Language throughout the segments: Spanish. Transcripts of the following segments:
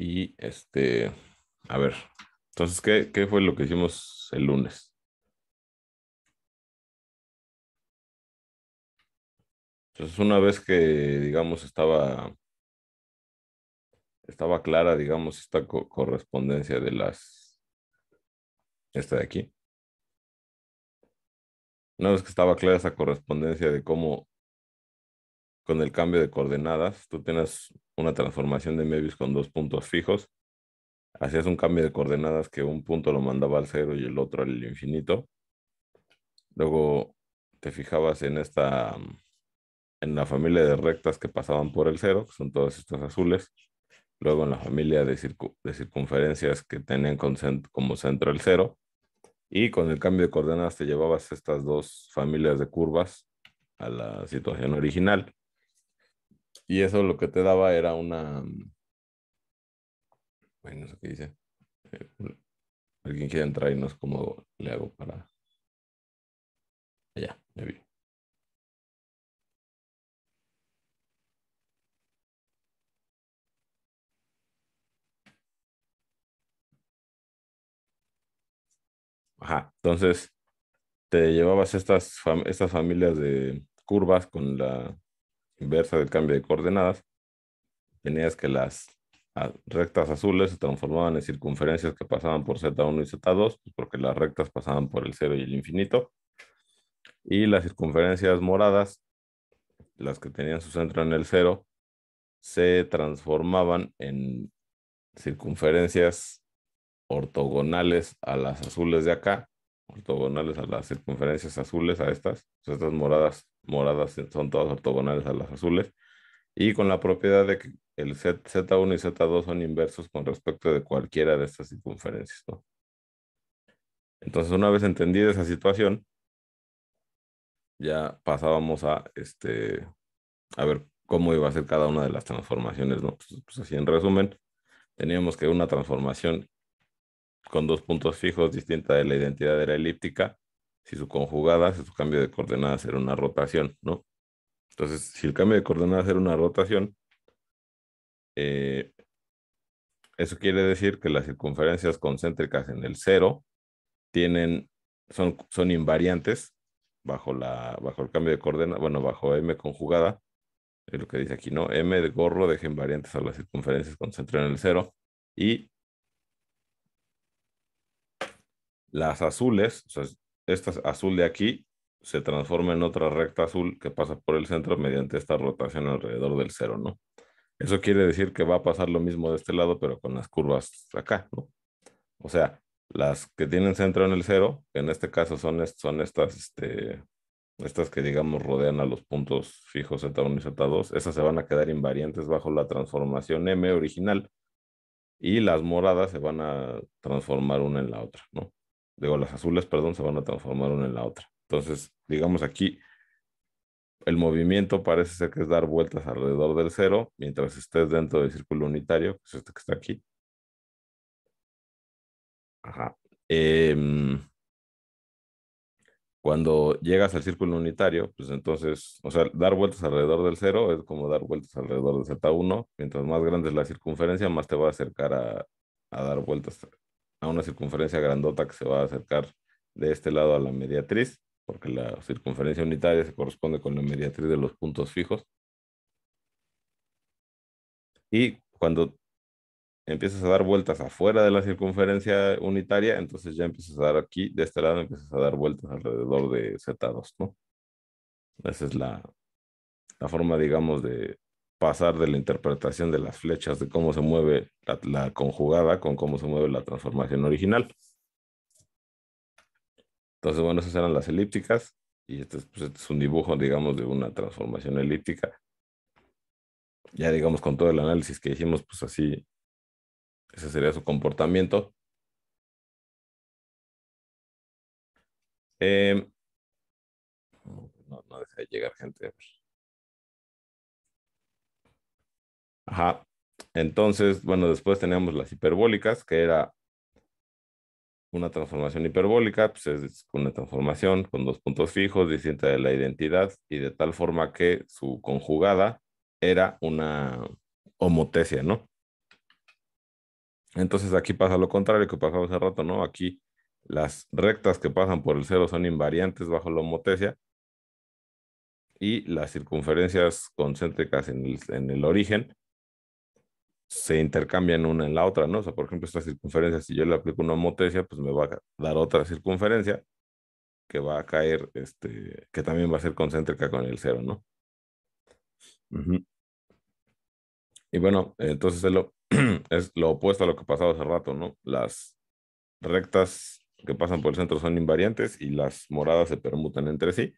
Y a ver, entonces, ¿qué fue lo que hicimos el lunes? Entonces, una vez que, digamos, estaba clara, digamos, esta correspondencia esta de aquí. Una vez que estaba clara esa correspondencia de cómo, con el cambio de coordenadas, tú tienes una transformación de Möbius con dos puntos fijos, hacías un cambio de coordenadas que un punto lo mandaba al cero y el otro al infinito. Luego te fijabas en la familia de rectas que pasaban por el cero, que son todas estas azules. Luego en la familia de circunferencias que tenían como centro el cero. Y con el cambio de coordenadas te llevabas estas dos familias de curvas a la situación original. Y eso lo que te daba era bueno, no sé qué dice. Eh, Alguien quiere entrar y no es como le hago para allá, me vi. Ajá, entonces te llevabas estas familias de curvas con la inversa del cambio de coordenadas. Tenías que las rectas azules se transformaban en circunferencias que pasaban por Z1 y Z2, pues porque las rectas pasaban por el cero y el infinito. Y las circunferencias moradas, las que tenían su centro en el cero, se transformaban en circunferencias ortogonales a las azules de acá, ortogonales a las circunferencias azules, a estas. Pues estas moradas son todas ortogonales a las azules, y con la propiedad de que el Z1 y Z2 son inversos con respecto de cualquiera de estas circunferencias, ¿no? Entonces, una vez entendida esa situación, ya pasábamos a ver cómo iba a ser cada una de las transformaciones, ¿no? Pues así en resumen, teníamos que una transformación con dos puntos fijos distinta de la identidad de la elíptica, si su cambio de coordenadas era una rotación, ¿no? Entonces, si el cambio de coordenadas era una rotación, eh, eso quiere decir que las circunferencias concéntricas en el cero son invariantes bajo el cambio de coordenadas, bueno, bajo m conjugada, es lo que dice aquí, ¿no? M de gorro deja invariantes a las circunferencias concéntricas en el cero, y las azules, o sea, esta azul de aquí se transforma en otra recta azul que pasa por el centro mediante esta rotación alrededor del cero, ¿no? Eso quiere decir que va a pasar lo mismo de este lado, pero con las curvas acá, ¿no? O sea, las que tienen centro en el cero, que en este caso son estas que digamos rodean a los puntos fijos Z1 y Z2, esas se van a quedar invariantes bajo la transformación M original, y las moradas se van a transformar una en la otra, ¿no? Digo, las azules, perdón, se van a transformar una en la otra. Entonces, digamos aquí, el movimiento parece ser que es dar vueltas alrededor del cero mientras estés dentro del círculo unitario, que es este que está aquí. Ajá. Em, Cuando llegas al círculo unitario, pues entonces, o sea, dar vueltas alrededor del cero es como dar vueltas alrededor de Z1. Mientras más grande es la circunferencia, más te va a acercar a dar vueltas a una circunferencia grandota que se va a acercar de este lado a la mediatriz, porque la circunferencia unitaria se corresponde con la mediatriz de los puntos fijos. Y cuando empiezas a dar vueltas afuera de la circunferencia unitaria, entonces ya empiezas a dar aquí, de este lado empiezas a dar vueltas alrededor de Z2, ¿no? Esa es la forma, digamos, de pasar de la interpretación de las flechas de cómo se mueve la conjugada con cómo se mueve la transformación original. Entonces, bueno, esas eran las elípticas, y este es un dibujo, digamos, de una transformación elíptica. Ya, digamos, con todo el análisis que hicimos, pues así, ese sería su comportamiento. Eh, no deja de llegar gente. Ajá. Entonces, bueno, después teníamos las hiperbólicas, que era una transformación hiperbólica, pues es una transformación con dos puntos fijos, distinta de la identidad, y de tal forma que su conjugada era una homotecia, ¿no? Entonces aquí pasa lo contrario que pasaba hace rato, ¿no? Aquí las rectas que pasan por el cero son invariantes bajo la homotecia y las circunferencias concéntricas en el origen se intercambian una en la otra, ¿no? O sea, por ejemplo, esta circunferencia, si yo le aplico una homotecia, pues me va a dar otra circunferencia que va a caer, que también va a ser concéntrica con el cero, ¿no? Ujú. Y bueno, entonces es lo opuesto a lo que pasaba hace rato, ¿no? Las rectas que pasan por el centro son invariantes y las moradas se permutan entre sí.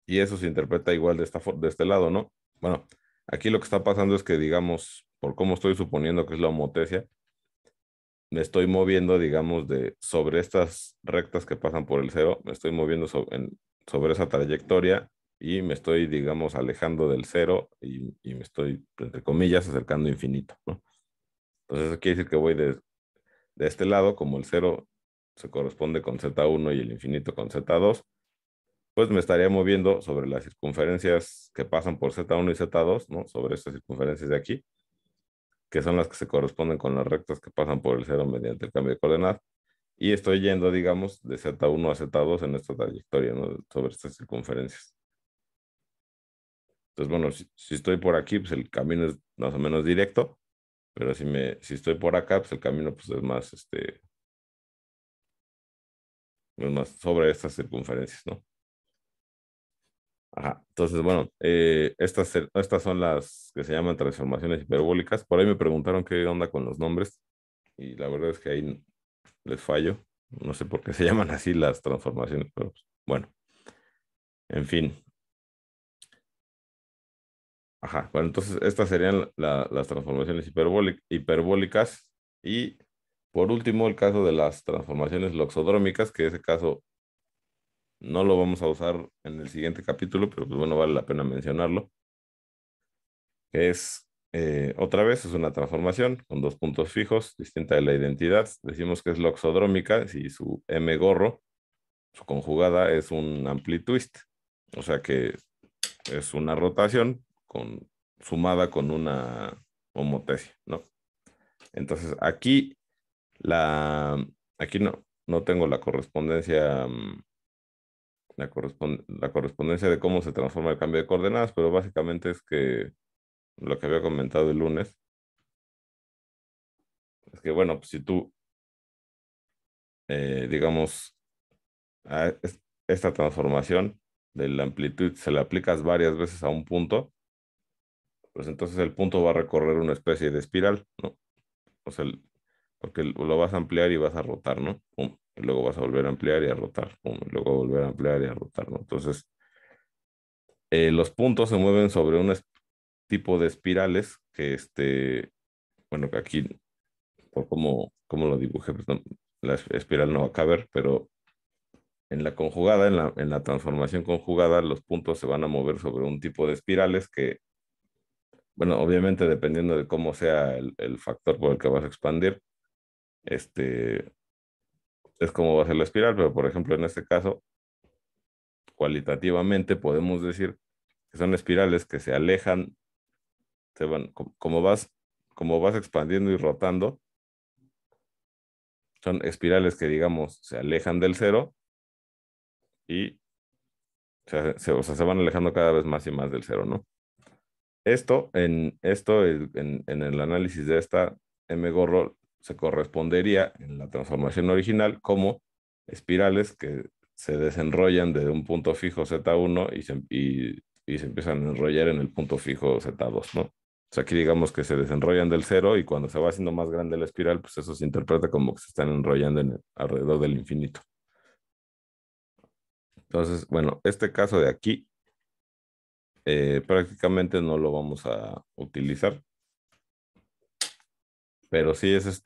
Y eso se interpreta igual de este lado, ¿no? Bueno, aquí lo que está pasando es que, digamos, por cómo estoy suponiendo que es la homotecia, me estoy moviendo, digamos, sobre estas rectas que pasan por el cero, me estoy moviendo sobre esa trayectoria y me estoy, digamos, alejando del cero y me estoy, entre comillas, acercando a infinito, ¿no? Entonces eso quiere decir que voy de este lado, como el cero se corresponde con Z1 y el infinito con Z2, pues me estaría moviendo sobre las circunferencias que pasan por Z1 y Z2, ¿no? Sobre estas circunferencias de aquí, que son las que se corresponden con las rectas que pasan por el cero mediante el cambio de coordenadas. Y estoy yendo, digamos, de Z1 a Z2 en esta trayectoria, ¿no? Sobre estas circunferencias. Entonces, bueno, si estoy por aquí, pues el camino es más o menos directo, pero si estoy por acá, pues el camino pues, es más sobre estas circunferencias, ¿no? Ajá. Entonces, bueno, estas son las que se llaman transformaciones hiperbólicas. Por ahí me preguntaron qué onda con los nombres y la verdad es que ahí les fallo. No sé por qué se llaman así las transformaciones, pero pues, bueno, en fin. Ajá. Bueno, entonces estas serían las transformaciones hiperbólicas y por último el caso de las transformaciones loxodrómicas, que ese caso no lo vamos a usar en el siguiente capítulo, pero pues bueno, vale la pena mencionarlo. Es otra vez, es una transformación con dos puntos fijos, distinta de la identidad. Decimos que es loxodrómica si su M gorro, su conjugada, es un amplitwist, o sea que es una rotación sumada con una homotecia, ¿no? Entonces la, aquí no tengo la correspondencia, la correspondencia de cómo se transforma el cambio de coordenadas, pero básicamente es que lo que había comentado el lunes, es que bueno, pues si tú digamos, esta transformación de la amplitud se la aplicas varias veces a un punto, pues entonces el punto va a recorrer una especie de espiral, ¿no? O sea, porque lo vas a ampliar y vas a rotar, ¿no? Pum, y luego vas a volver a ampliar y a rotar, pum, y luego volver a ampliar y a rotar, ¿no? Entonces, los puntos se mueven sobre un tipo de espirales que, bueno, que aquí, por cómo lo dibujé, pues la espiral no va a caber, pero en la conjugada, en la transformación conjugada, los puntos se van a mover sobre un tipo de espirales que, bueno, obviamente dependiendo de cómo sea el factor por el que vas a expandir, este, es como va a ser la espiral, pero por ejemplo, en este caso, cualitativamente podemos decir que son espirales que se alejan, se van, como vas expandiendo y rotando, son espirales que, digamos, se alejan del cero y o sea, se van alejando cada vez más y más del cero, ¿no? En el análisis de esta M gorro se correspondería en la transformación original como espirales que se desenrollan de un punto fijo Z1 y se empiezan a enrollar en el punto fijo Z2, ¿no? O sea, aquí digamos que se desenrollan del cero y cuando se va haciendo más grande la espiral, pues eso se interpreta como que se están enrollando alrededor del infinito. Entonces, bueno, este caso de aquí prácticamente no lo vamos a utilizar, pero sí es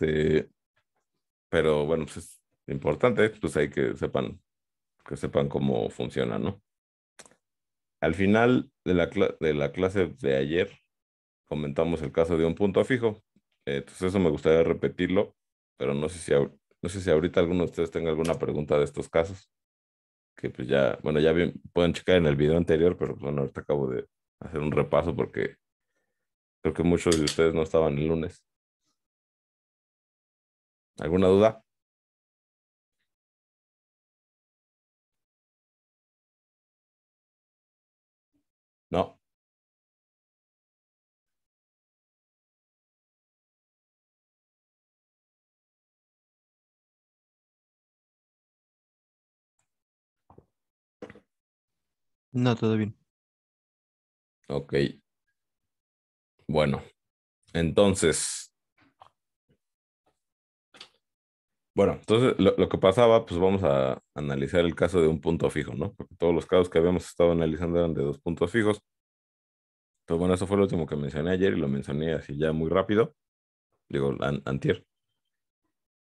pero bueno, pues es importante, pues hay que sepan cómo funciona, ¿no? Al final de la clase de ayer comentamos el caso de un punto fijo. Entonces eso me gustaría repetirlo, pero no sé si ahorita alguno de ustedes tenga alguna pregunta de estos casos, que pues ya, bueno, ya bien, pueden checar en el video anterior, pero pues, bueno, ahorita acabo de hacer un repaso porque creo que muchos de ustedes no estaban el lunes. ¿Alguna duda? No. No, todo bien. Ok. Bueno, entonces, entonces lo que pasaba, pues vamos a analizar el caso de un punto fijo, ¿no? Porque todos los casos que habíamos estado analizando eran de dos puntos fijos. Pero bueno, eso fue lo último que mencioné ayer y lo mencioné así ya muy rápido. Digo, antier.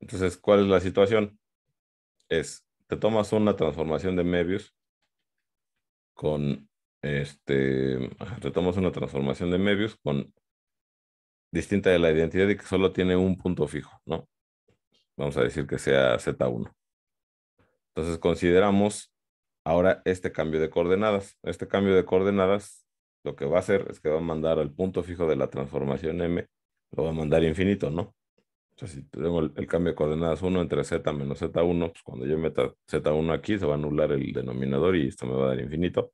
Entonces, ¿cuál es la situación? Te tomas una transformación de Möbius con, te tomas una transformación de Möbius con distinta de la identidad y que solo tiene un punto fijo, ¿no? Vamos a decir que sea Z1. Entonces consideramos ahora este cambio de coordenadas. Este cambio de coordenadas lo que va a hacer es que va a mandar al punto fijo de la transformación M, lo va a mandar infinito, ¿no? O sea, si tengo el cambio de coordenadas 1 entre Z menos Z1, pues cuando yo meta Z1 aquí se va a anular el denominador y esto me va a dar infinito.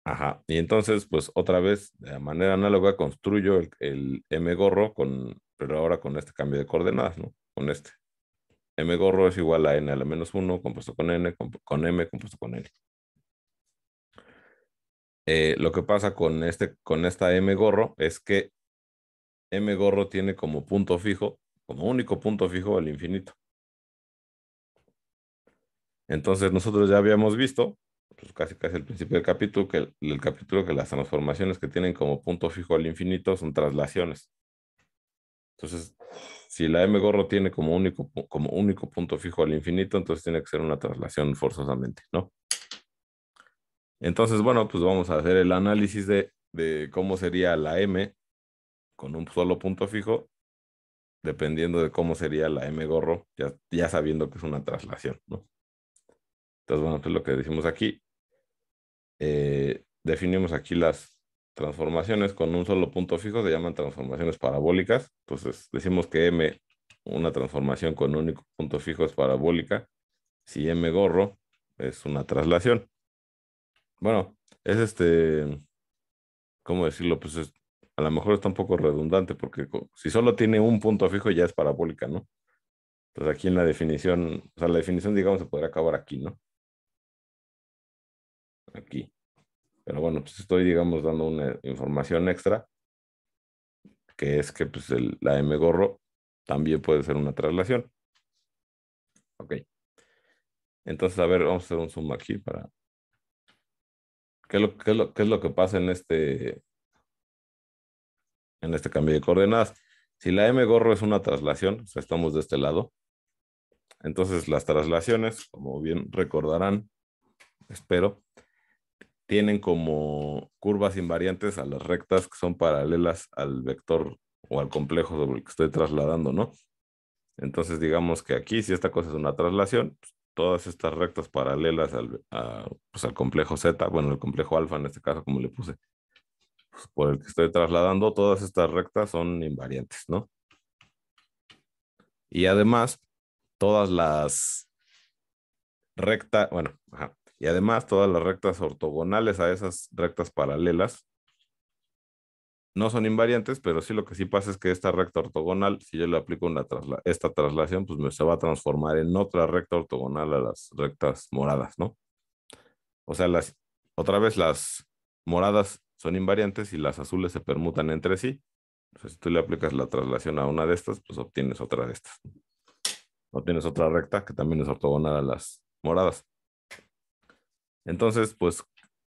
Ajá. Y entonces, pues otra vez, de manera análoga, construyo el M gorro pero ahora con este cambio de coordenadas, ¿no? Con este. M gorro es igual a N a la menos uno compuesto con N, con M compuesto con N. Lo que pasa con esta M gorro es que M gorro tiene como punto fijo, como único punto fijo al infinito. Entonces nosotros ya habíamos visto, pues casi casi al principio del capítulo, el capítulo que las transformaciones que tienen como punto fijo al infinito son traslaciones. Entonces, si la M gorro tiene como único punto fijo al infinito, entonces tiene que ser una traslación forzosamente, ¿no? Entonces, bueno, pues vamos a hacer el análisis de cómo sería la M con un solo punto fijo, dependiendo de cómo sería la M gorro, ya sabiendo que es una traslación, ¿no? Entonces, bueno, pues lo que decimos aquí, definimos aquí las transformaciones con un solo punto fijo, se llaman transformaciones parabólicas. Entonces, decimos que M, una transformación con un único punto fijo es parabólica, si M gorro es una traslación. Bueno, es ¿cómo decirlo? Pues a lo mejor está un poco redundante porque si solo tiene un punto fijo ya es parabólica, ¿no? Entonces aquí en la definición, o sea, la definición, digamos, se podría acabar aquí, ¿no? Aquí. Pero bueno, pues estoy, digamos, dando una información extra, que es que pues la M gorro también puede ser una traslación. Ok. Entonces, a ver, vamos a hacer un zoom aquí para... qué es lo que pasa en este cambio de coordenadas? Si la M gorro es una traslación, o sea, estamos de este lado, entonces las traslaciones, como bien recordarán, espero, tienen como curvas invariantes a las rectas que son paralelas al vector o al complejo sobre el que estoy trasladando, ¿no? Entonces digamos que aquí, si esta cosa es una traslación, pues, todas estas rectas paralelas pues, al complejo Z, bueno, el complejo alfa en este caso, como le puse, pues, por el que estoy trasladando, todas estas rectas son invariantes, ¿no? Y además, todas las bueno, ajá. Y además todas las rectas ortogonales a esas rectas paralelas no son invariantes, pero sí lo que sí pasa es que esta recta ortogonal, si yo le aplico esta traslación, pues se va a transformar en otra recta ortogonal a las rectas moradas, ¿no? O sea, otra vez las moradas son invariantes y las azules se permutan entre sí. Entonces, si tú le aplicas la traslación a una de estas, pues obtienes otra de estas. Obtienes otra recta que también es ortogonal a las moradas. Entonces, pues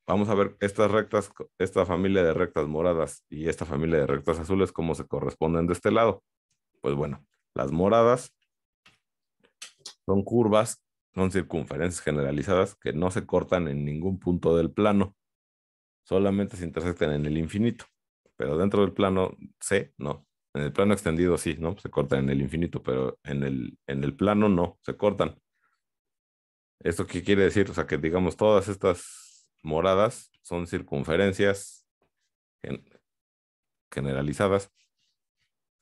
vamos a ver estas rectas, esta familia de rectas moradas y esta familia de rectas azules, cómo se corresponden de este lado. Pues bueno, las moradas son curvas, son circunferencias generalizadas que no se cortan en ningún punto del plano, solamente se intersectan en el infinito. Pero dentro del plano C, no. En el plano extendido sí, ¿no? Se cortan en el infinito, pero en el plano no, se cortan. ¿Esto qué quiere decir? O sea, que digamos, todas estas moradas son circunferencias gen- generalizadas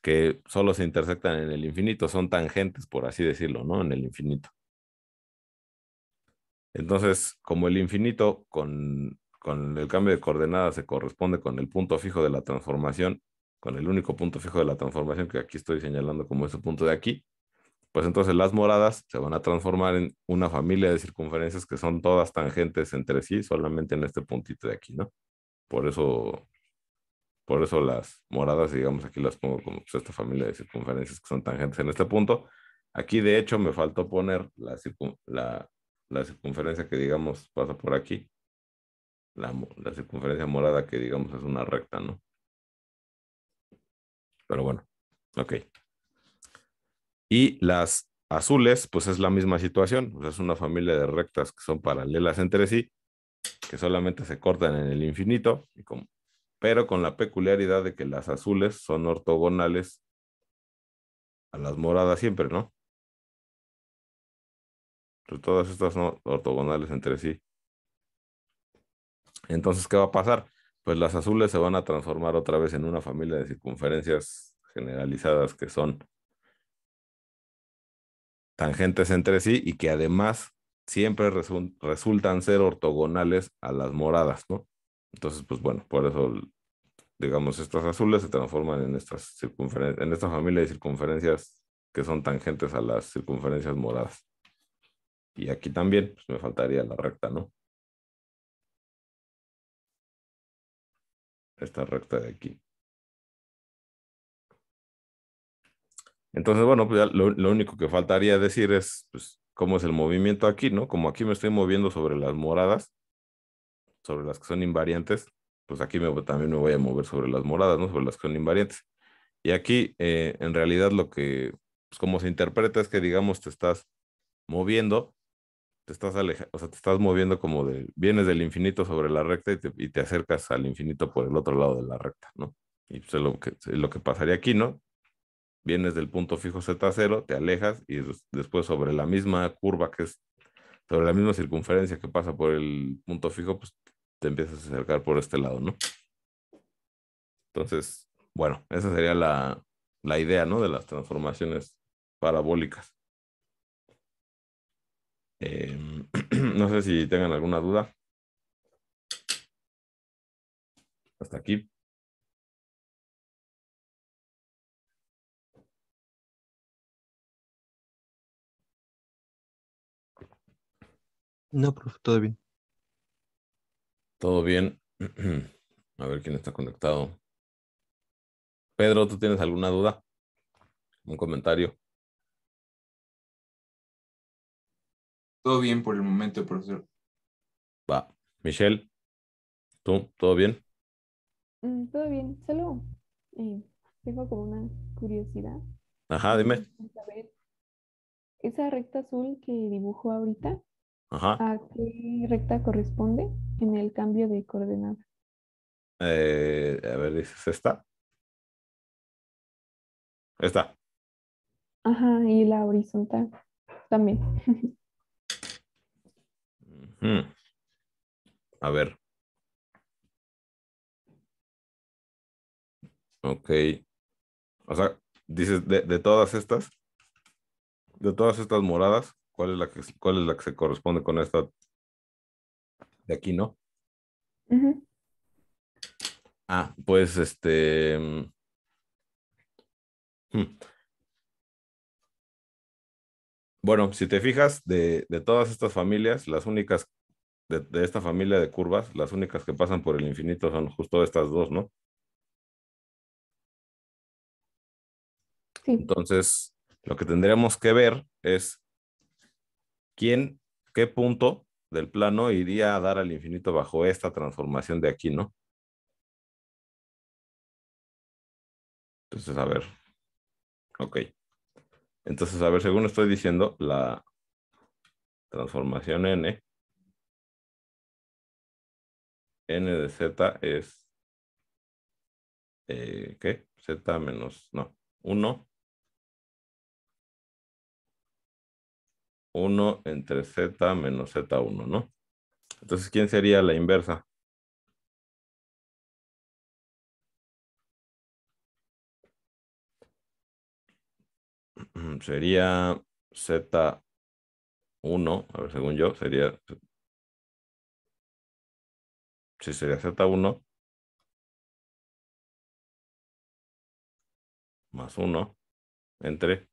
que solo se intersectan en el infinito, son tangentes, por así decirlo, ¿no? En el infinito. Entonces, como el infinito con el cambio de coordenadas se corresponde con el punto fijo de la transformación, con el único punto fijo de la transformación que aquí estoy señalando como ese punto de aquí, pues entonces las moradas se van a transformar en una familia de circunferencias que son todas tangentes entre sí, solamente en este puntito de aquí, ¿no? Por eso, por eso las moradas, digamos, aquí las pongo como pues, esta familia de circunferencias que son tangentes en este punto. Aquí, de hecho, me faltó poner la circunferencia que, digamos, pasa por aquí, la circunferencia morada que, digamos, es una recta, ¿no? Pero bueno, ok. Y las azules, pues es la misma situación, pues es una familia de rectas que son paralelas entre sí, que solamente se cortan en el infinito, pero con la peculiaridad de que las azules son ortogonales a las moradas siempre, ¿no? Pues todas estas son ortogonales entre sí. Entonces, ¿qué va a pasar? Pues las azules se van a transformar otra vez en una familia de circunferencias generalizadas que son tangentes entre sí y que además siempre resultan ser ortogonales a las moradas, ¿no? Entonces, pues bueno, por eso, digamos, estas azules se transforman en estas en esta familia de circunferencias que son tangentes a las circunferencias moradas. Y aquí también, pues me faltaría la recta, ¿no? Esta recta de aquí. Entonces, bueno, pues ya lo único que faltaría decir es, pues, cómo es el movimiento aquí, ¿no? Como aquí me estoy moviendo sobre las moradas, sobre las que son invariantes, pues aquí también me voy a mover sobre las moradas, ¿no? Sobre las que son invariantes. Y aquí, en realidad, pues como se interpreta es que, digamos, te estás moviendo, te estás alejando, o sea, te estás moviendo como vienes del infinito sobre la recta y te acercas al infinito por el otro lado de la recta, ¿no? Y pues es lo que pasaría aquí, ¿no? Vienes del punto fijo Z0, te alejas y después sobre la misma curva que es, sobre la misma circunferencia que pasa por el punto fijo, pues te empiezas a acercar por este lado, ¿no? Entonces, bueno, esa sería la idea, ¿no? De las transformaciones parabólicas. No sé si tengan alguna duda hasta aquí. No, profe, todo bien. ¿Todo bien? A ver quién está conectado. Pedro, ¿tú tienes alguna duda? ¿Un comentario? Todo bien por el momento, profesor. Va. Michelle, ¿tú? ¿Todo bien? Todo bien, solo eh, tengo como una curiosidad. Ajá, dime. Saber, esa recta azul que dibujó ahorita, Ajá. ¿a qué recta corresponde en el cambio de coordenadas? A ver, dices esta. Esta. Ajá, y la horizontal también. Ujú. A ver, ok. O sea, dices, de todas estas moradas, cuál es la que se corresponde con esta de aquí, ¿no? Ujú. Ah, pues hmm. Bueno, si te fijas, de todas estas familias, las únicas, de esta familia de curvas, las únicas que pasan por el infinito son justo estas dos, ¿no? Sí. Entonces, lo que tendríamos que ver es quién, qué punto del plano iría a dar al infinito bajo esta transformación de aquí, ¿no? Entonces, a ver, ok. Entonces, a ver, según estoy diciendo, la transformación n de z es, ¿qué? Z menos, no, uno entre z menos z1, ¿no? Entonces, ¿quién sería la inversa? sería Z1, a ver, según yo, sería, sí, sería Z1 más 1 entre,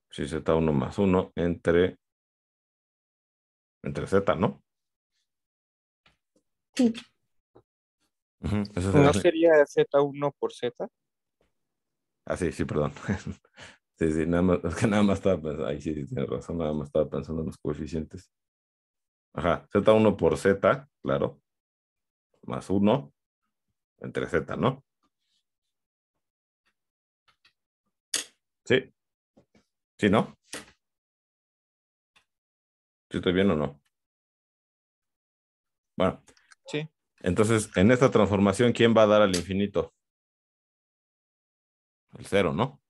sí, Z1 más 1 entre Z, ¿no? Sí, Ujú, eso ¿No sería, sería Z1 por Z? sí, sí, perdón. Sí, sí, nada más, es que nada más estaba pensando, ahí sí, sí, tienes razón, nada más estaba pensando en los coeficientes. Ajá, Z1 por Z, claro, más 1 entre Z, ¿no? Sí, sí, ¿no? ¿Sí estoy bien o no? Bueno, Sí. entonces, en esta transformación, ¿quién va a dar al infinito? El cero, ¿no?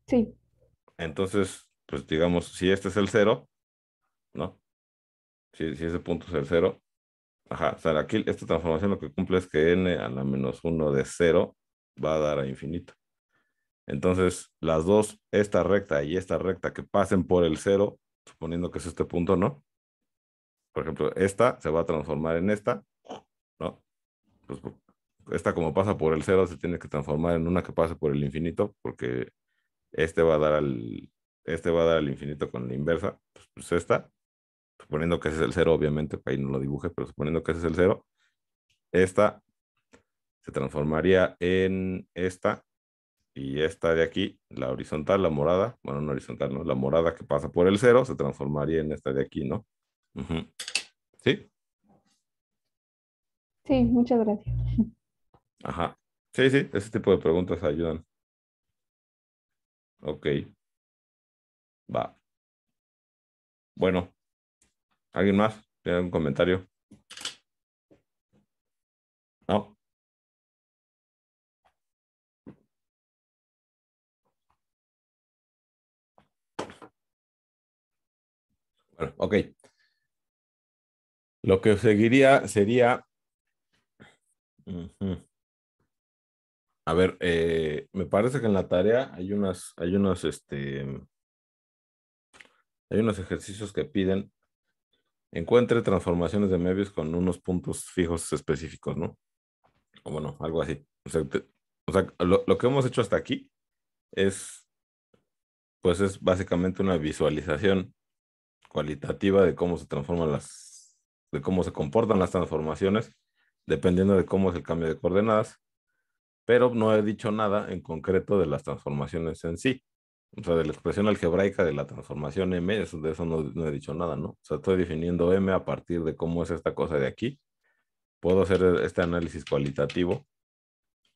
sí, Entonces, pues digamos, si este es el cero, ¿no? Si ese punto es el cero, ajá, o sea, aquí esta transformación lo que cumple es que n a la menos 1 de cero va a dar a infinito. Entonces, las dos, esta recta y esta recta que pasen por el cero, suponiendo que es este punto, ¿no? Por ejemplo, esta se va a transformar en esta, ¿no? Pues esta como pasa por el cero se tiene que transformar en una que pase por el infinito, porque este va a dar al, este va a dar al infinito con la inversa, pues esta, suponiendo que ese es el cero, obviamente, ahí no lo dibuje, pero suponiendo que ese es el cero, esta se transformaría en esta y esta de aquí, la horizontal, la morada, bueno, no horizontal, ¿no? La morada que pasa por el cero se transformaría en esta de aquí, ¿no? Ujú. ¿Sí? sí, muchas gracias. Ajá. Sí, sí, ese tipo de preguntas ayudan. Ok, va. Bueno, ¿alguien más? ¿Tiene algún comentario? No. Bueno, ok. Lo que seguiría sería. Ujú. A ver, me parece que en la tarea hay unos ejercicios que piden encuentre transformaciones de Möbius con unos puntos fijos específicos, ¿no? O bueno, algo así. O sea, lo que hemos hecho hasta aquí es, pues es básicamente una visualización cualitativa de cómo se transforman de cómo se comportan las transformaciones, dependiendo de cómo es el cambio de coordenadas, pero no he dicho nada en concreto de las transformaciones en sí. O sea, de la expresión algebraica de la transformación M, de eso no he dicho nada, ¿no? O sea, estoy definiendo M a partir de cómo es esta cosa de aquí. Puedo hacer este análisis cualitativo,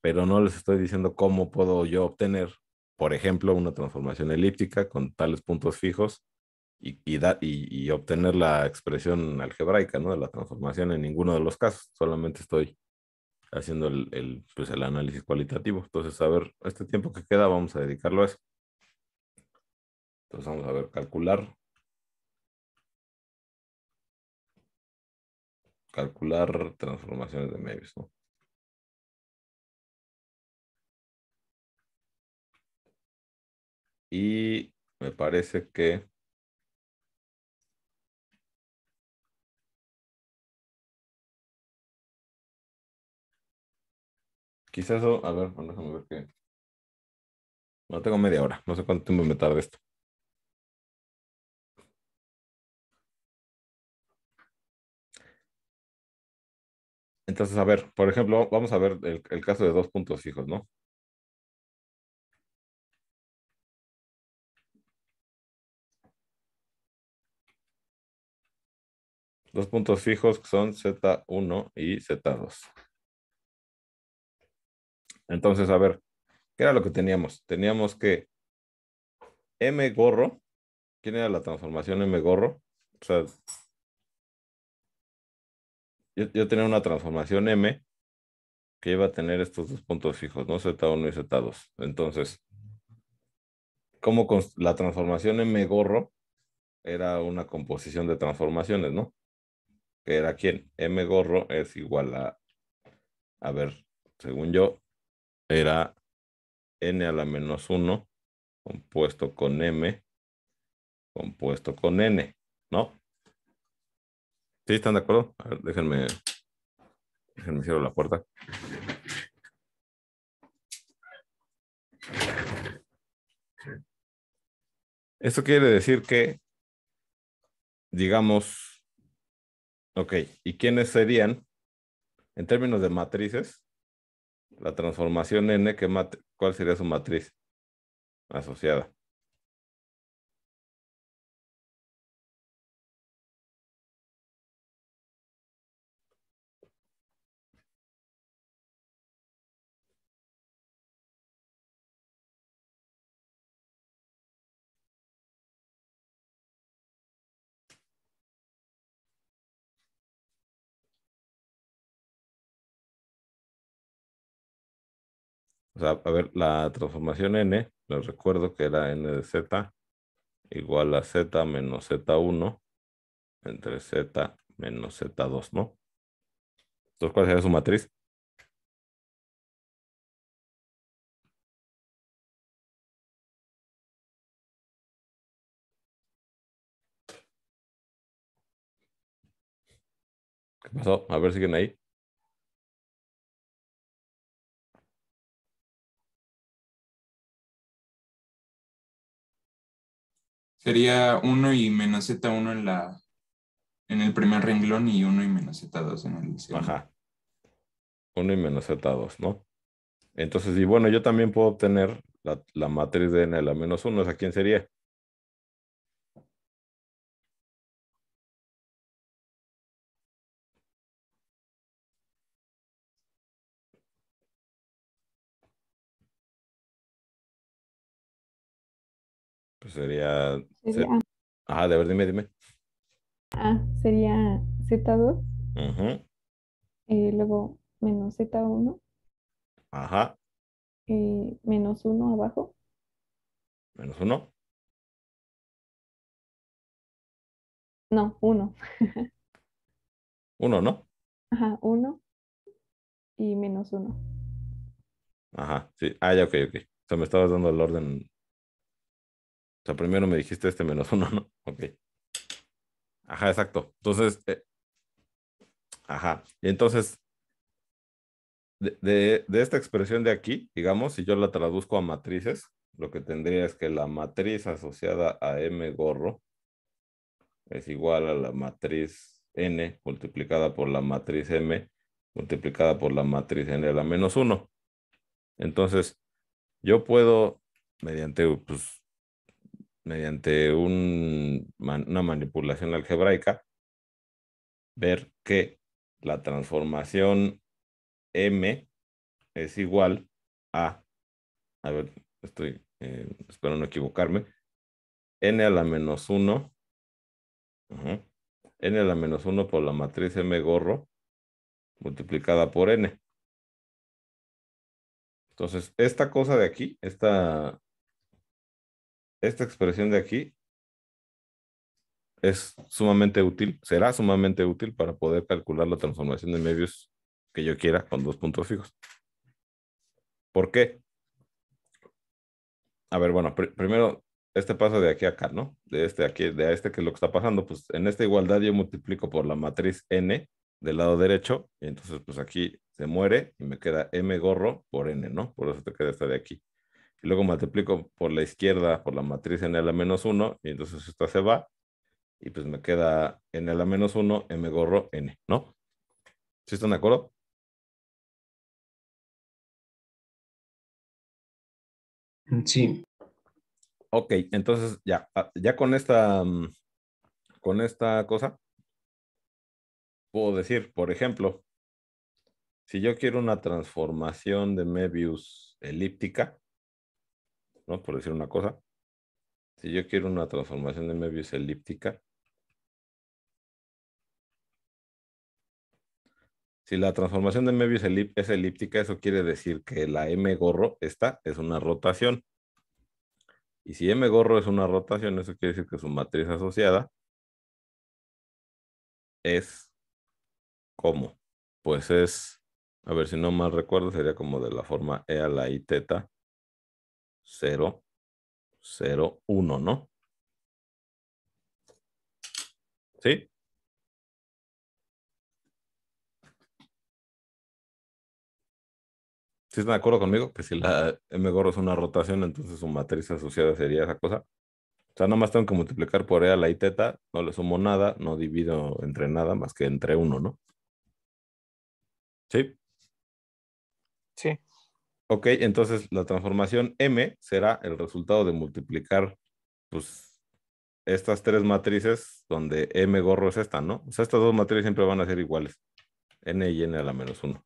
pero no les estoy diciendo cómo puedo yo obtener, por ejemplo, una transformación elíptica con tales puntos fijos y obtener la expresión algebraica, ¿no? De la transformación en ninguno de los casos. Solamente estoy haciendo pues el análisis cualitativo. Entonces, a ver, este tiempo que queda vamos a dedicarlo a eso. Entonces, vamos a ver, calcular transformaciones de Möbius, ¿no? Y me parece que quizás eso, a ver, bueno, déjame ver qué. No tengo media hora, no sé cuánto tiempo me tarda esto. Entonces, a ver, por ejemplo, vamos a ver el caso de dos puntos fijos, ¿no? Dos puntos fijos que son Z1 y Z2. Entonces, a ver, ¿qué era lo que teníamos? Teníamos que M gorro, ¿quién era la transformación M gorro? O sea, yo tenía una transformación M que iba a tener estos dos puntos fijos, ¿no? Z1 y Z2. Entonces, la transformación M gorro era una composición de transformaciones, ¿no? que era quién, M gorro es igual a ver, según yo, era n a la menos 1 compuesto con m compuesto con n, ¿no? ¿Sí están de acuerdo? A ver, déjenme cierro la puerta. Esto quiere decir que, digamos, ok, ¿y quiénes serían, en términos de matrices, la transformación n, ¿cuál sería su matriz asociada? O sea, a ver, la transformación n, les recuerdo que era n de z igual a z menos z1 entre z menos z2, ¿no? Entonces, ¿cuál sería su matriz? ¿Qué pasó? A ver, siguen ahí. Sería 1 y menos Z1 en el primer renglón y 1 y menos Z2 en el segundo. Ajá. 1 y menos z2, ¿no? Entonces, y bueno, yo también puedo obtener la matriz de n a la menos 1. ¿Esa quién sería? Pues sería... Sería Ajá, de ver, dime. sería Z2, Ujú. luego menos Z1, Ajá, menos 1 abajo. menos 1. No, 1. 1, ¿no? Ajá, 1 y menos 1. Ajá, sí. Ah, ya, ok. O sea, me estabas dando el orden. O sea, primero me dijiste este menos 1, ¿no? Ok. Ajá, exacto. Entonces, ajá. Y entonces, de esta expresión de aquí, digamos, si yo la traduzco a matrices, lo que tendría es que la matriz asociada a M gorro es igual a la matriz N multiplicada por la matriz M multiplicada por la matriz N a la menos 1. Entonces, yo puedo, pues, mediante una manipulación algebraica, ver que la transformación M es igual a ver, espero no equivocarme, n a la menos 1, n a la menos 1 por la matriz M gorro multiplicada por n. Entonces, esta cosa de aquí, esta expresión de aquí es sumamente útil, será sumamente útil para poder calcular la transformación de medios que yo quiera con dos puntos fijos. ¿Por qué? A ver, bueno, primero, este paso de aquí a acá, ¿no? De este aquí, de este, que es lo que está pasando, pues en esta igualdad yo multiplico por la matriz n del lado derecho, y entonces pues aquí se muere y me queda m gorro por n, ¿no? Por eso te queda esta de aquí. Y luego multiplico por la izquierda por la matriz n a la menos 1, y entonces esta se va, y pues me queda n a la menos 1, m gorro n, ¿no? ¿Sí están de acuerdo? Sí, Ok, entonces ya con esta cosa, puedo decir, por ejemplo, si yo quiero una transformación de Möbius elíptica, ¿no? Por decir una cosa, si yo quiero una transformación de Möbius elíptica, si la transformación de Möbius es elíptica, eso quiere decir que la M gorro, esta, es una rotación. Y si M gorro es una rotación, eso quiere decir que su matriz asociada es ¿Cómo? Pues es, a ver si no mal recuerdo, sería como de la forma E a la I teta 0, 0, 1, ¿no? ¿Sí? ¿Sí están de acuerdo conmigo? Que si la M gorro es una rotación, entonces su matriz asociada sería esa cosa. O sea, nada más tengo que multiplicar por E a la I teta, no le sumo nada, no divido entre nada más que entre 1, ¿no? ¿Sí? Sí. Ok, entonces la transformación M será el resultado de multiplicar, pues, estas tres matrices donde M gorro es esta, ¿no? O sea, estas dos matrices siempre van a ser iguales, N y N a la menos 1.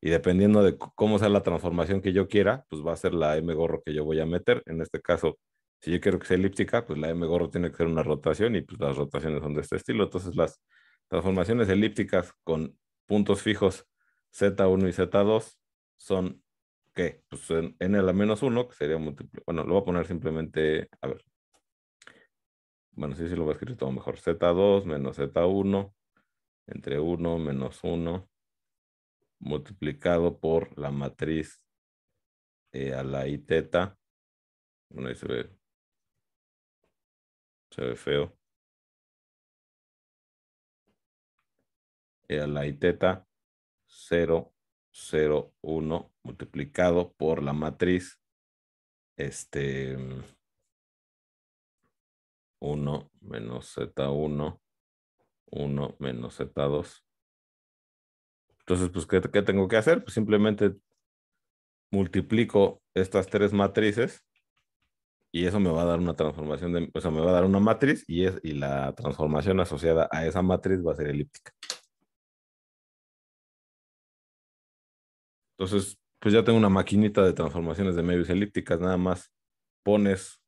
Y dependiendo de cómo sea la transformación que yo quiera, pues va a ser la M gorro que yo voy a meter. En este caso, si yo quiero que sea elíptica, pues la M gorro tiene que ser una rotación y pues las rotaciones son de este estilo. Entonces las transformaciones elípticas con puntos fijos Z1 y Z2 son, ¿qué? Pues N a la menos 1, que sería múltiple. Bueno, lo voy a poner simplemente, a ver. Bueno, sí, lo voy a escribir todo mejor. Z2 menos Z1 entre 1 menos 1 multiplicado por la matriz a la I teta. Bueno, ahí se ve feo. A la I teta 0, 0, 1 multiplicado por la matriz 1 menos Z1, 1 menos Z2. Entonces, pues, ¿qué tengo que hacer? Pues simplemente multiplico estas tres matrices y eso me va a dar una transformación o sea, me va a dar una matriz y la transformación asociada a esa matriz va a ser elíptica. Entonces, pues ya tengo una maquinita de transformaciones de medios elípticas, nada más pones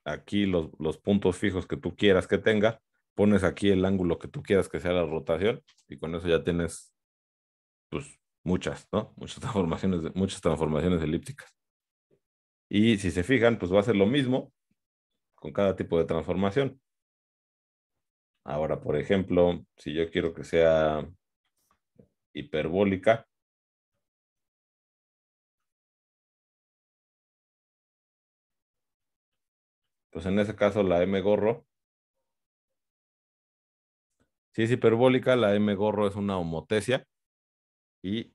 aquí los puntos fijos que tú quieras que tenga, pones aquí el ángulo que tú quieras que sea la rotación y con eso ya tienes, pues, muchas, ¿no? Muchas transformaciones elípticas. Y si se fijan, pues va a ser lo mismo con cada tipo de transformación. Ahora, por ejemplo, si yo quiero que sea hiperbólica, pues en ese caso la M gorro, si es hiperbólica, la M gorro es una homotesia y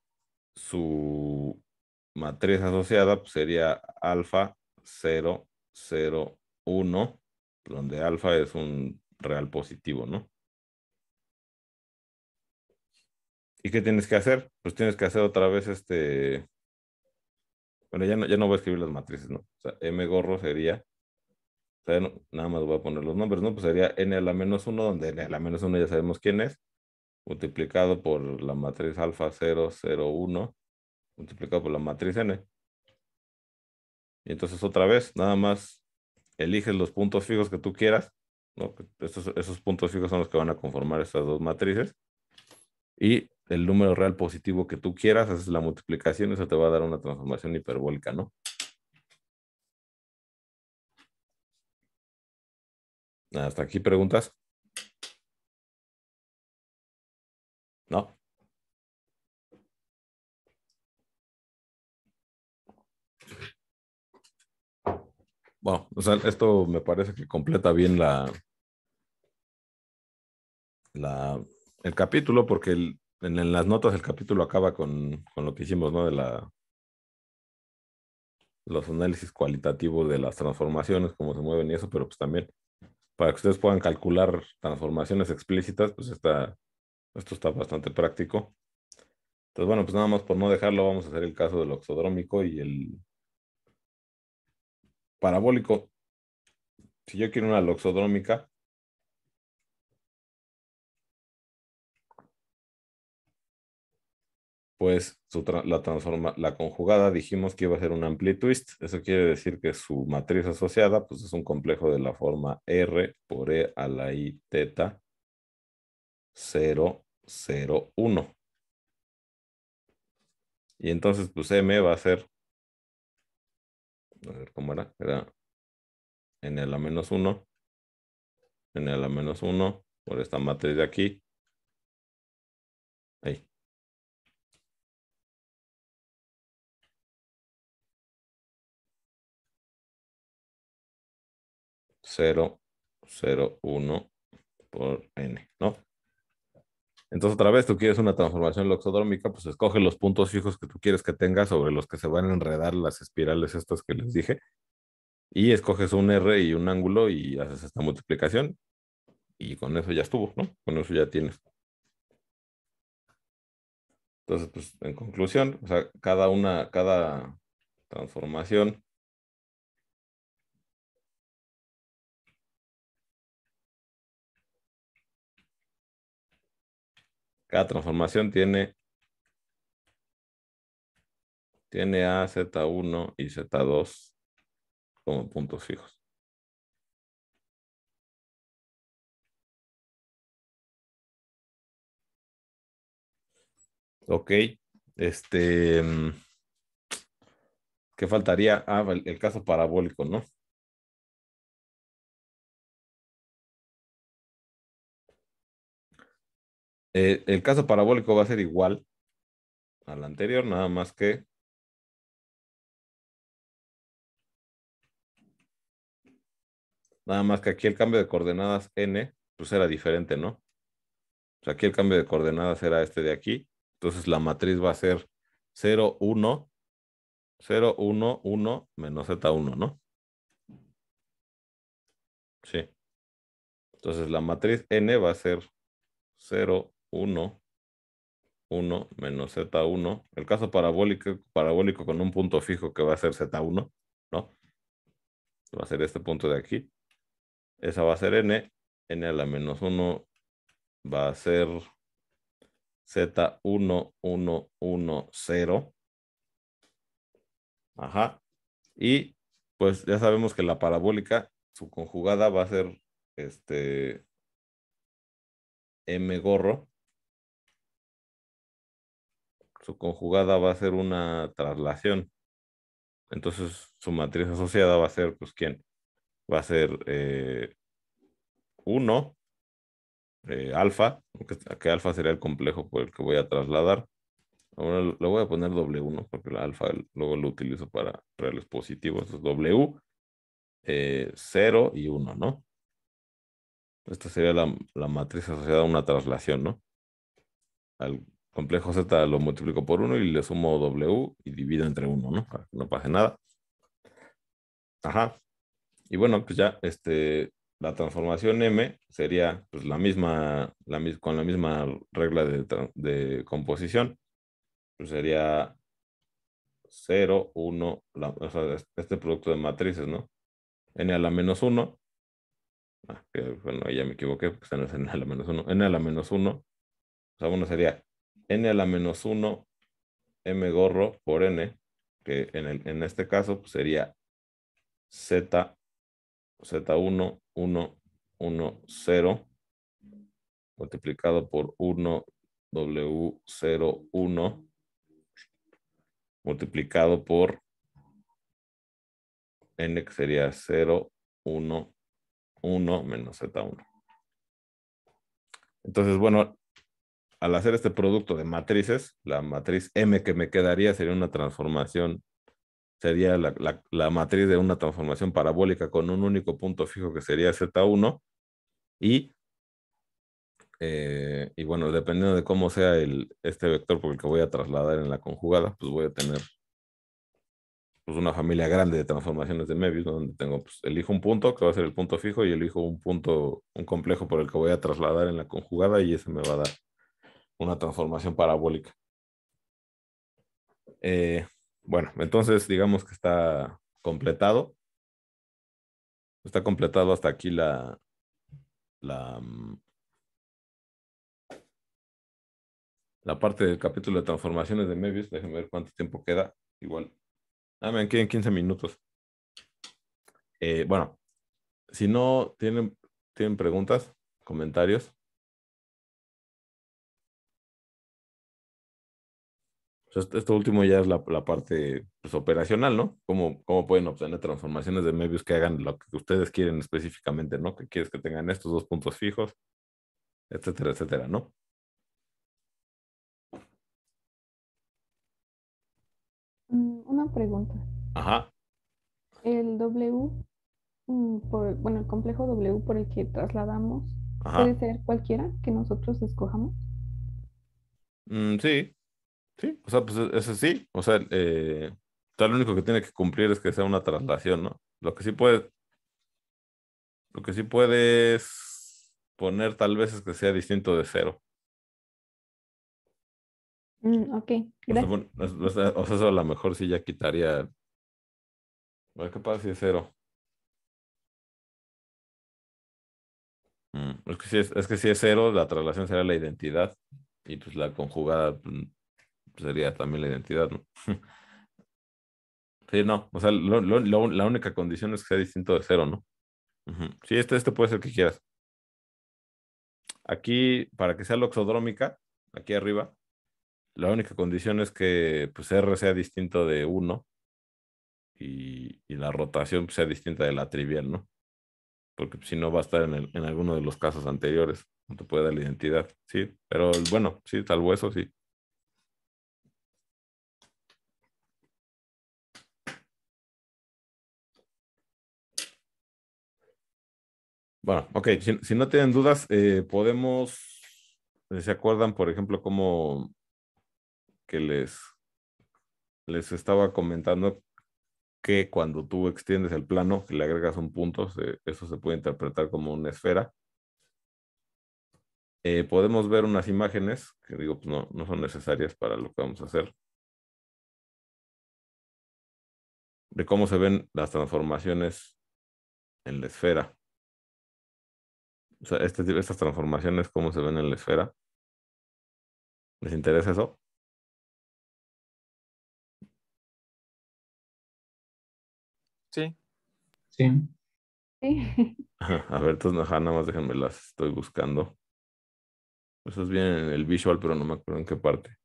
su matriz asociada pues, sería alfa 0, 0, 1, donde alfa es un real positivo, ¿no? ¿Y qué tienes que hacer? Pues tienes que hacer otra vez bueno, ya no voy a escribir las matrices, ¿no? O sea, M gorro sería, o sea, nada más voy a poner los nombres, ¿no? Pues sería N a la menos 1, donde N a la menos 1 ya sabemos quién es, multiplicado por la matriz alfa 0, 0, 1, multiplicado por la matriz N. Y entonces otra vez, nada más eliges los puntos fijos que tú quieras, ¿no? Esos puntos fijos son los que van a conformar estas dos matrices. Y el número real positivo que tú quieras, haces la multiplicación, eso te va a dar una transformación hiperbólica, ¿no? ¿Hasta aquí preguntas? ¿No? Bueno, o sea, esto me parece que completa bien el capítulo, porque en las notas el capítulo acaba con lo que hicimos, ¿no? De los análisis cualitativos de las transformaciones, cómo se mueven y eso, pero pues también para que ustedes puedan calcular transformaciones explícitas, pues esto está bastante práctico. Entonces, bueno, pues nada más por no dejarlo, vamos a hacer el caso del oxodrómico y el parabólico. Si yo quiero una loxodrómica, pues la conjugada dijimos que iba a ser un ampli twist. Eso quiere decir que su matriz asociada pues es un complejo de la forma R por E a la I teta 0, 0, 1. Y entonces pues M va a ser, a ver cómo era N a la menos 1, N a la menos 1 por esta matriz de aquí, Ahí. 0, 0, 1 por n, ¿no? Entonces, otra vez, tú quieres una transformación loxodrómica, pues escoge los puntos fijos que tú quieres que tenga sobre los que se van a enredar las espirales estas que les dije, y escoges un R y un ángulo y haces esta multiplicación, y con eso ya estuvo, ¿no? Con eso ya tienes. Entonces, pues, en conclusión, o sea, cada transformación tiene a Z1 y Z2 como puntos fijos. Ok, este, ¿qué faltaría? Ah, el caso parabólico, ¿no? El caso parabólico va a ser igual al anterior, nada más que aquí el cambio de coordenadas n, pues era diferente, ¿no? O sea, aquí el cambio de coordenadas era este de aquí, entonces la matriz va a ser 0, 1, 0, 1, 1 menos Z1, ¿no? Sí. Entonces la matriz n va a ser 0, 1, 1 menos Z1. El caso parabólico con un punto fijo que va a ser Z1, ¿no? Va a ser este punto de aquí. Esa va a ser n. N a la menos 1 va a ser Z1, 1, 1, 0. Ajá. Y pues ya sabemos que la parabólica, su conjugada va a ser M gorro. Su conjugada va a ser una traslación. Entonces su matriz asociada va a ser, pues, ¿quién? Va a ser 1, alfa, que alfa sería el complejo por el que voy a trasladar. Ahora le voy a poner W, ¿no? Porque el alfa luego lo utilizo para reales positivos. Entonces W, 0 y 1, ¿no? Esta sería la matriz asociada a una traslación, ¿no? Al complejo Z lo multiplico por 1 y le sumo W y divido entre 1, ¿no? Para que no pase nada. Ajá. Y bueno, pues ya la transformación M sería pues con la misma regla de composición. Pues sería 0, 1, o sea, este producto de matrices, ¿no? N a la menos 1. Bueno, ahí ya me equivoqué, porque esta no es N a la menos 1. N a la menos 1. O sea, bueno, sería N a la menos 1, M gorro por N, que en este caso pues sería Z, Z1, 1, 1, 0, multiplicado por 1, W0, 1, multiplicado por N, que sería 0, 1, 1 menos Z1. Entonces, bueno, al hacer este producto de matrices, la matriz M que me quedaría sería una transformación, sería la matriz de una transformación parabólica con un único punto fijo que sería Z1 y bueno, dependiendo de cómo sea este vector por el que voy a trasladar en la conjugada, pues voy a tener pues, una familia grande de transformaciones de Möbius, ¿no? Donde tengo, pues, elijo un punto que va a ser el punto fijo y elijo un complejo por el que voy a trasladar en la conjugada y ese me va a dar una transformación parabólica. Bueno, entonces digamos que está completado. Está completado hasta aquí la, la parte del capítulo de transformaciones de Möbius. Déjenme ver cuánto tiempo queda. Igual. Me quedan 15 minutos. Bueno, si no tienen preguntas, comentarios. Esto último ya es la parte pues, operacional, ¿no? ¿Cómo pueden obtener transformaciones de Möbius que hagan lo que ustedes quieren específicamente, ¿no? Que quieres que tengan estos dos puntos fijos, etcétera, etcétera, ¿no? una pregunta. Ajá, El W, bueno, el complejo W por el que trasladamos, ajá. ¿puede ser cualquiera que nosotros escojamos? Sí, sí. O sea, pues eso sí. O sea, tal lo único que tiene que cumplir es que sea una traslación, ¿no? Lo que sí puedes poner tal vez es que sea distinto de cero. Ok, O sea, gracias. bueno, o sea, eso a lo mejor sí ya quitaría. Bueno, ¿qué pasa si es cero? Es que es que si es cero, la traslación sería la identidad. Y pues la conjugada sería también la identidad, ¿no? Sí, no. O sea, la única condición es que sea distinto de cero, ¿no? Ujú. Sí, este puede ser que quieras. Aquí, para que sea loxodrómica, aquí arriba, la única condición es que pues, R sea distinto de uno y la rotación pues, sea distinta de la trivial, ¿no? Porque pues, si no va a estar en alguno de los casos anteriores, no te puede dar la identidad, sí, pero bueno, sí, salvo eso, sí. Bueno, ok, si no tienen dudas, podemos, ¿se acuerdan, por ejemplo, cómo que les estaba comentando que cuando tú extiendes el plano, que le agregas un punto, eso se puede interpretar como una esfera? Podemos ver unas imágenes que digo, pues no son necesarias para lo que vamos a hacer, de cómo se ven las transformaciones en la esfera. O sea, estas transformaciones, cómo se ven en la esfera. ¿Les interesa eso? Sí. Sí. Sí. A ver, entonces, ajá, nada más déjenme las estoy buscando. Eso es bien en el visual, pero no me acuerdo en qué parte.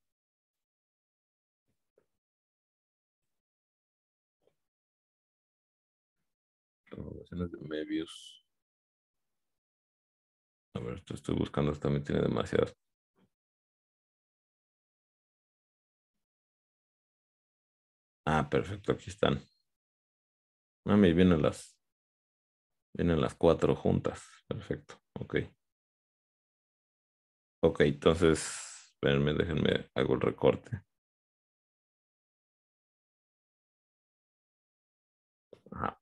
Transformaciones de Möbius. A ver, esto estoy buscando, esto también tiene demasiadas. Ah, perfecto, aquí están. Ah, me vienen las cuatro juntas. Perfecto, ok. Ok, entonces, espérenme, déjenme, hago el recorte. Ajá.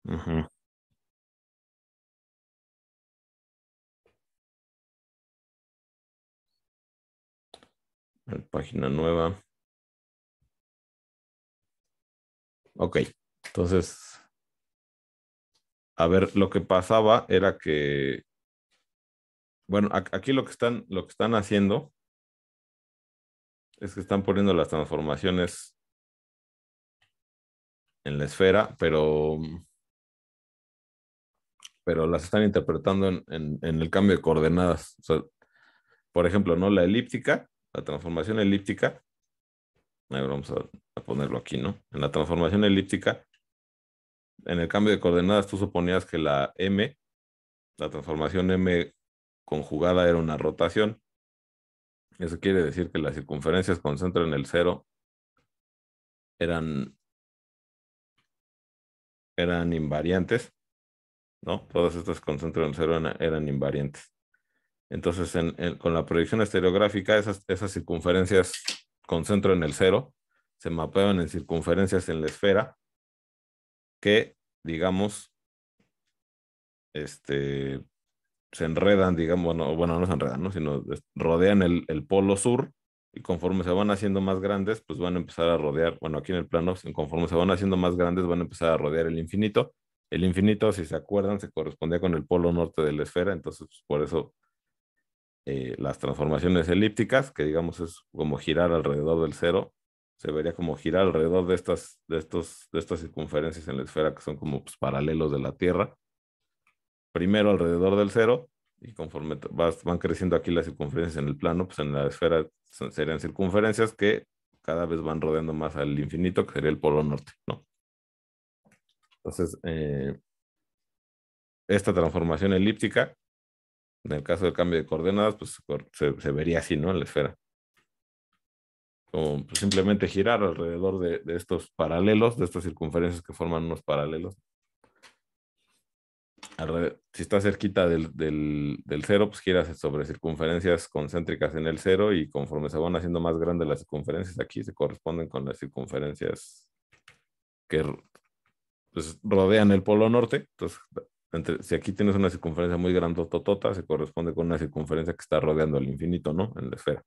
Ujú. Página nueva. Ok, entonces, a ver, lo que pasaba era que, bueno, aquí lo que están haciendo es que están poniendo las transformaciones en la esfera, pero las están interpretando en el cambio de coordenadas. O sea, por ejemplo, ¿no? La transformación elíptica, a ver, vamos a ponerlo aquí, ¿no? En la transformación elíptica, en el cambio de coordenadas, tú suponías que la transformación M conjugada era una rotación. Eso quiere decir que las circunferencias con centro en el cero eran, eran invariantes, ¿no? Todas estas con centro en el cero eran invariantes. Entonces, con la proyección estereográfica, esas circunferencias con centro en el cero se mapeaban en circunferencias en la esfera que, digamos, este, se enredan, digamos, bueno, no se enredan, ¿no? Sino rodean el polo sur y conforme se van haciendo más grandes, pues van a empezar a rodear, bueno, aquí en el plano, conforme se van haciendo más grandes, van a empezar a rodear el infinito. El infinito, si se acuerdan, se correspondía con el polo norte de la esfera, entonces pues, por eso las transformaciones elípticas, que digamos es como girar alrededor del cero, se vería como girar alrededor de estas circunferencias en la esfera que son como pues, paralelos de la Tierra, primero alrededor del cero, y conforme van creciendo aquí las circunferencias en el plano, pues en la esfera serían circunferencias que cada vez van rodeando más al infinito, que sería el polo norte, ¿no? Entonces, esta transformación elíptica, en el caso del cambio de coordenadas, pues se vería así, ¿no? En la esfera. Como pues, simplemente girar alrededor de estos paralelos, de estas circunferencias que forman unos paralelos. Si está cerquita del cero, pues giras sobre circunferencias concéntricas en el cero y conforme se van haciendo más grandes las circunferencias aquí, se corresponden con las circunferencias que pues, rodean el polo norte. Entonces, si aquí tienes una circunferencia muy grandototota, se corresponde con una circunferencia que está rodeando el infinito, ¿no? En la esfera.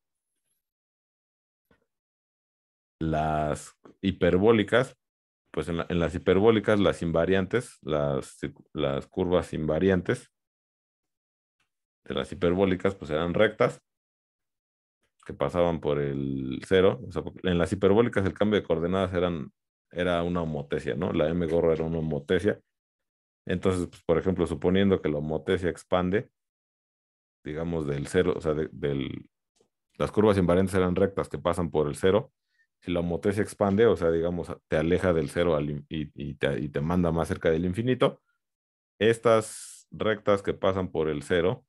Las hiperbólicas, pues en las hiperbólicas, las invariantes, las curvas invariantes de las hiperbólicas, pues eran rectas que pasaban por el cero. O sea, en las hiperbólicas el cambio de coordenadas era una homotesia, ¿no? La m gorro era una homotesia. Entonces, pues, por ejemplo, suponiendo que la homotesia expande, digamos, del cero, o sea, las curvas invariantes eran rectas que pasan por el cero. Si la homotesia expande, o sea, digamos, te aleja del cero y te manda más cerca del infinito, estas rectas que pasan por el cero,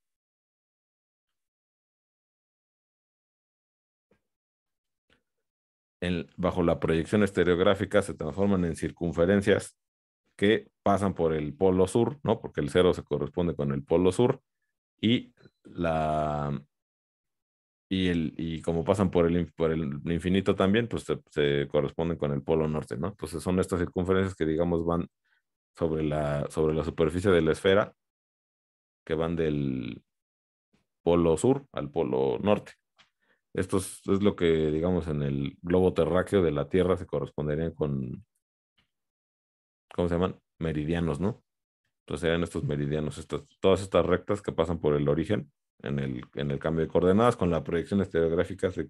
bajo la proyección estereográfica, se transforman en circunferencias que pasan por el polo sur, ¿no? Porque el cero se corresponde con el polo sur y como pasan por el infinito también, pues se corresponden con el polo norte, ¿no? Entonces son estas circunferencias que, digamos, van sobre la superficie de la esfera, que van del polo sur al polo norte. Esto es lo que, digamos, en el globo terráqueo de la Tierra se corresponderían con, ¿cómo se llaman? Meridianos, ¿no? Entonces serían estos meridianos, todas estas rectas que pasan por el origen en el cambio de coordenadas, con la proyección estereográfica se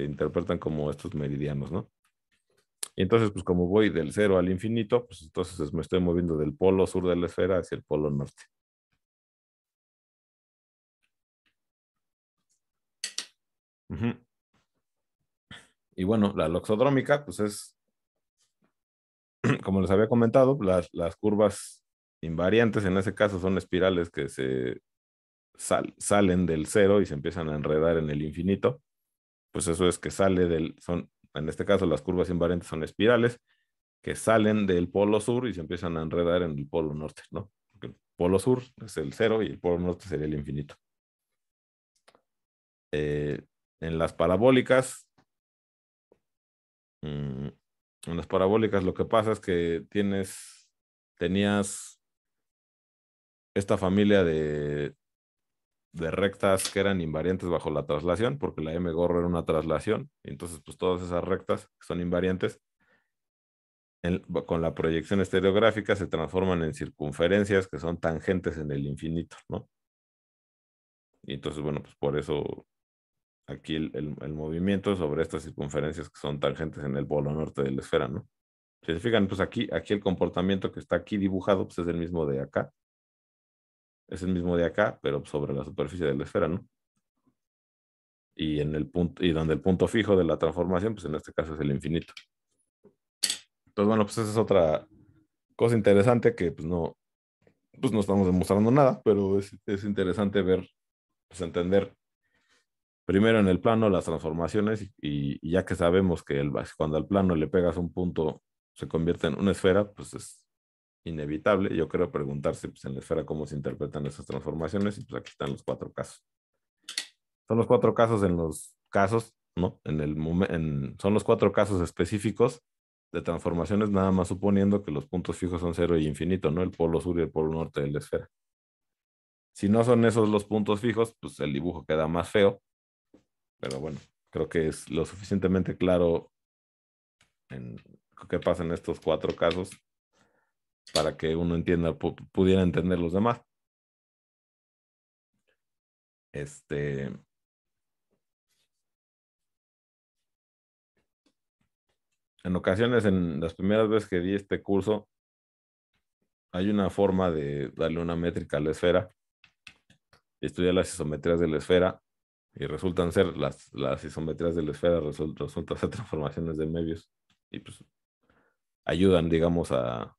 interpretan como estos meridianos, ¿no? Y entonces, pues como voy del cero al infinito, pues entonces me estoy moviendo del polo sur de la esfera hacia el polo norte. Uh-huh. Y bueno, la loxodrómica, pues es, como les había comentado, las curvas invariantes en ese caso son espirales que salen del cero y se empiezan a enredar en el infinito. Pues eso es que en este caso las curvas invariantes son espirales que salen del polo sur y se empiezan a enredar en el polo norte, ¿no? Porque el polo sur es el cero y el polo norte sería el infinito. En las parabólicas, lo que pasa es que tenías esta familia de rectas que eran invariantes bajo la traslación, porque la m gorro era una traslación, y entonces pues todas esas rectas que son invariantes, con la proyección estereográfica se transforman en circunferencias que son tangentes en el infinito, ¿no? Y entonces, bueno, pues por eso aquí el movimiento sobre estas circunferencias que son tangentes en el polo norte de la esfera, ¿no? Si se fijan, pues aquí el comportamiento que está aquí dibujado, pues es el mismo de acá. Es el mismo de acá, pero sobre la superficie de la esfera, ¿no? Y donde el punto fijo de la transformación, pues en este caso es el infinito. Entonces, bueno, pues esa es otra cosa interesante que pues no estamos demostrando nada, pero es interesante ver, pues entender primero en el plano las transformaciones y ya que sabemos que cuando al plano le pegas un punto se convierte en una esfera, pues es inevitable, yo creo, preguntarse pues, en la esfera cómo se interpretan esas transformaciones y pues aquí están los 4 casos. Son los 4 casos ¿no? Son los 4 casos específicos de transformaciones, nada más suponiendo que los puntos fijos son 0 y infinito, ¿no? El polo sur y el polo norte de la esfera. Si no son esos los puntos fijos, pues el dibujo queda más feo, pero bueno, creo que es lo suficientemente claro en qué pasa en estos 4 casos para que uno pudiera entender los demás. En ocasiones, en las primeras veces que di este curso, hay una forma de darle una métrica a la esfera, estudiar las isometrías de la esfera, y resultan ser las isometrías de la esfera, resultan ser transformaciones de medios, y pues ayudan, digamos, a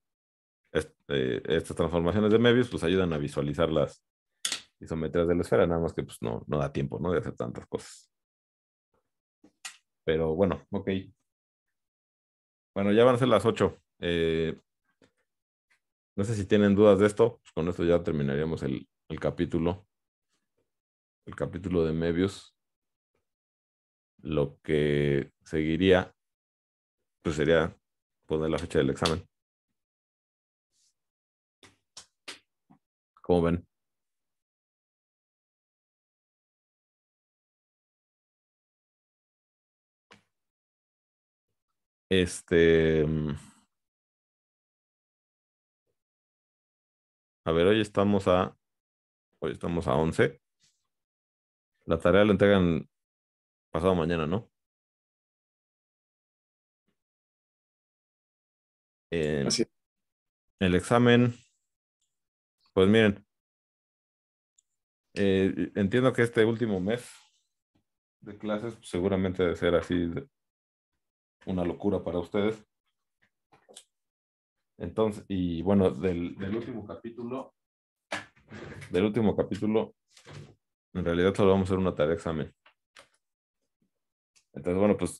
estas transformaciones de Möbius pues ayudan a visualizar las isometrías de la esfera, nada más que pues no da tiempo, ¿no? De hacer tantas cosas. Pero bueno, ok. Bueno, ya van a ser las 8. No sé si tienen dudas de esto. Pues con esto ya terminaríamos el capítulo. El capítulo de Möbius. Lo que seguiría, pues sería poner la fecha del examen. ¿Cómo ven? A ver, hoy estamos a 11. La tarea la entregan pasado mañana, ¿no? Así es. El examen, pues miren, entiendo que este último mes de clases pues, seguramente debe ser así una locura para ustedes. Entonces, y bueno, del último capítulo, en realidad solo vamos a hacer una tarea de examen. Entonces, bueno, pues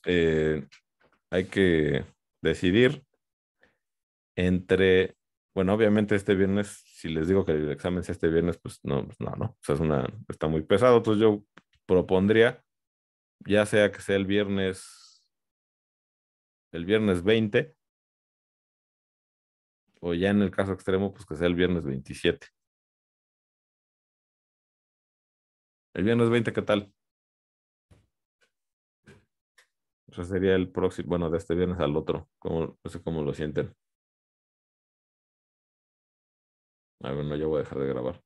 hay que decidir entre, bueno, obviamente este viernes, si les digo que el examen sea este viernes, pues no. O sea, está muy pesado. Entonces yo propondría, ya sea que sea el viernes 20, o ya en el caso extremo, pues que sea el viernes 27. El viernes 20, ¿qué tal? O sea, sería el próximo, bueno, de este viernes al otro. No sé cómo lo sienten. A ver, no, yo voy a dejar de grabar.